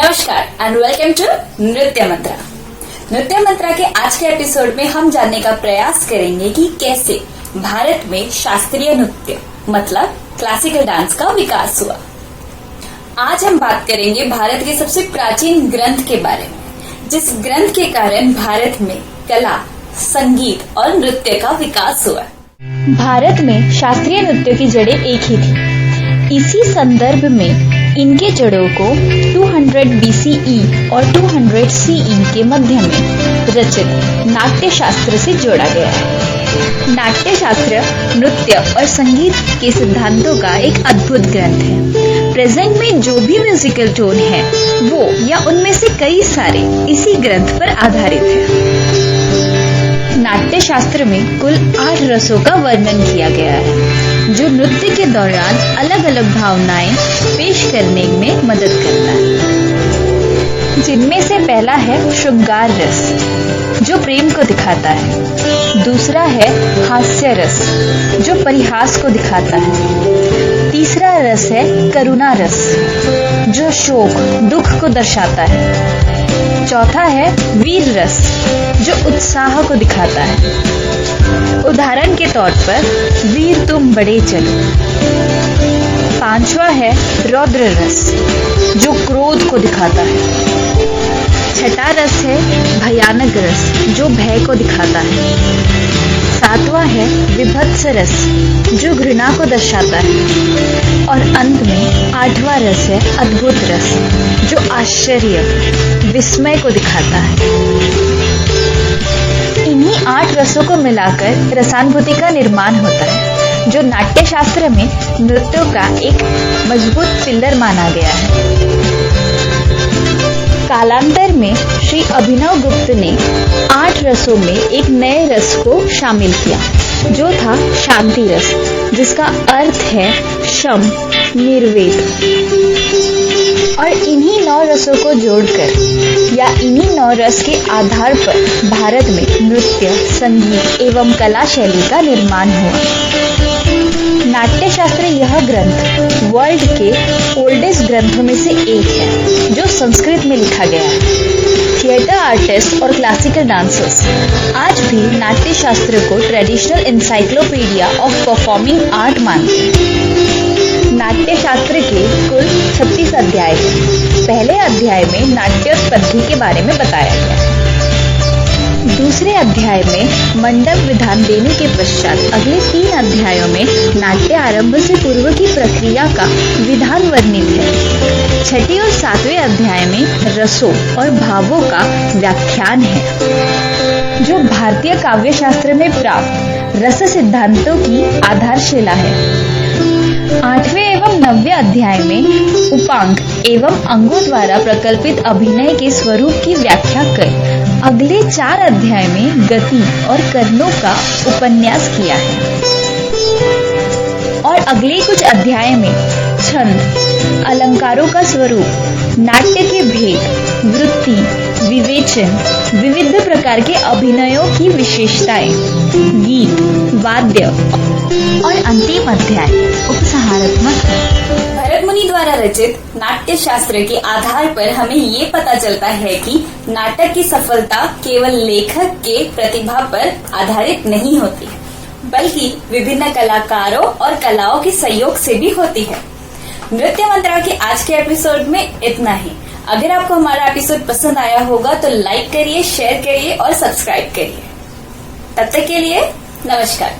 नमस्कार and welcome to नृत्य मंत्रा। नृत्य मंत्रा के आज के एपिसोड में हम जानने का प्रयास करेंगे कि कैसे भारत में शास्त्रीय नृत्य मतलब क्लासिकल डांस का विकास हुआ। आज हम बात करेंगे भारत के सबसे प्राचीन ग्रंथ के बारे में, जिस ग्रंथ के कारण भारत में कला, संगीत और नृत्य का विकास हुआ। भारत में शास्त्रीय नृत्य की जड़ें एक ही थी। इसी संदर्भ में इनके जड़ों को 200 BCE और 200 CE के मध्य में रचित नाट्य शास्त्र से जोड़ा गया है। नाट्य शास्त्र नृत्य और संगीत के सिद्धांतों का एक अद्भुत ग्रंथ है। प्रेजेंट में जो भी म्यूजिकल टोन है वो या उनमें से कई सारे इसी ग्रंथ पर आधारित है। नाट्य शास्त्र में कुल 8 रसों का वर्णन किया गया है, जो नृत्य के दौरान अलग अलग भावनाएं पेश करने में मदद करता है। जिनमें से पहला है श्रृंगार रस, जो प्रेम को दिखाता है। दूसरा है हास्य रस, जो परिहास को दिखाता है। तीसरा रस है करुणा रस, जो शोक, दुख को दर्शाता है। चौथा है वीर रस, जो उत्साह को दिखाता है। उदाहरण के तौर पर वीर तुम बड़े चलो। पांचवा है रौद्र रस, जो क्रोध को दिखाता है। छठा रस है भयानक रस, जो भय को दिखाता है। सातवां है विभत्स रस, जो घृणा को दर्शाता है। और अंत में 8वां रस है अद्भुत रस, जो आश्चर्य, विस्मय को दिखाता है। इन्हीं 8 रसों को मिलाकर रसानुभूति का निर्माण होता है, जो नाट्य शास्त्र में नृत्यों का एक मजबूत पिलर माना गया है। कालांतर में श्री अभिनव गुप्त ने 8 रसों में एक नए रस को शामिल किया, जो था शांति रस, जिसका अर्थ है शम, निर्वेद। और इन्हीं 9 रसों को जोड़कर या इन्हीं 9 रस के आधार पर भारत में नृत्य, संगीत एवं कला शैली का निर्माण हुआ। नाट्य शास्त्र यह ग्रंथ वर्ल्ड के ओल्डेस्ट ग्रंथों में से एक है, जो संस्कृत में लिखा गया है। थिएटर आर्टिस्ट और क्लासिकल डांसर्स आज भी नाट्य शास्त्र को traditional encyclopedia of performing art मानते हैं। नाट्य शास्त्र के कुल 36 अध्याय हैं। पहले अध्याय में नाट्योत्पत्ति के बारे में बताया गया है। दूसरे अध्याय में मंडप विधान देने के पश्चात अगले 3 अध्यायों में नाट्य आरंभ से पूर्व की प्रक्रिया का विधान वर्णित है। छठे और 7वें अध्याय में रसों और भावों का व्याख्यान है, जो भारतीय काव्य शास्त्र में प्राप्त रस सिद्धांतों की आधारशिला है। 8वें एवं 9वें अध्याय में उपांग एवं अंगों द्वारा प्रकल्पित अभिनय के स्वरूप की व्याख्या कर अगले 4 अध्याय में गति और कर्णों का उपन्यास किया है। और अगले कुछ अध्याय में छंद, अलंकारों का स्वरूप, नाट्य के भेद, वृत्ति, विवेचन, विविध प्रकार के अभिनयों की विशेषताएं, गीत, वाद्य और अंतिम अध्याय उपसंहारात्मक है। भरत मुनि द्वारा रचित नाट्य शास्त्र के आधार पर हमें ये पता चलता है कि नाटक की सफलता केवल लेखक के प्रतिभा पर आधारित नहीं होती, बल्कि विभिन्न कलाकारों और कलाओं के सहयोग से भी होती है। नृत्य मंत्रा के आज के एपिसोड में इतना ही। अगर आपको हमारा एपिसोड पसंद आया होगा तो लाइक करिए, शेयर करिए और सब्सक्राइब करिए। तब तक के लिए नमस्कार।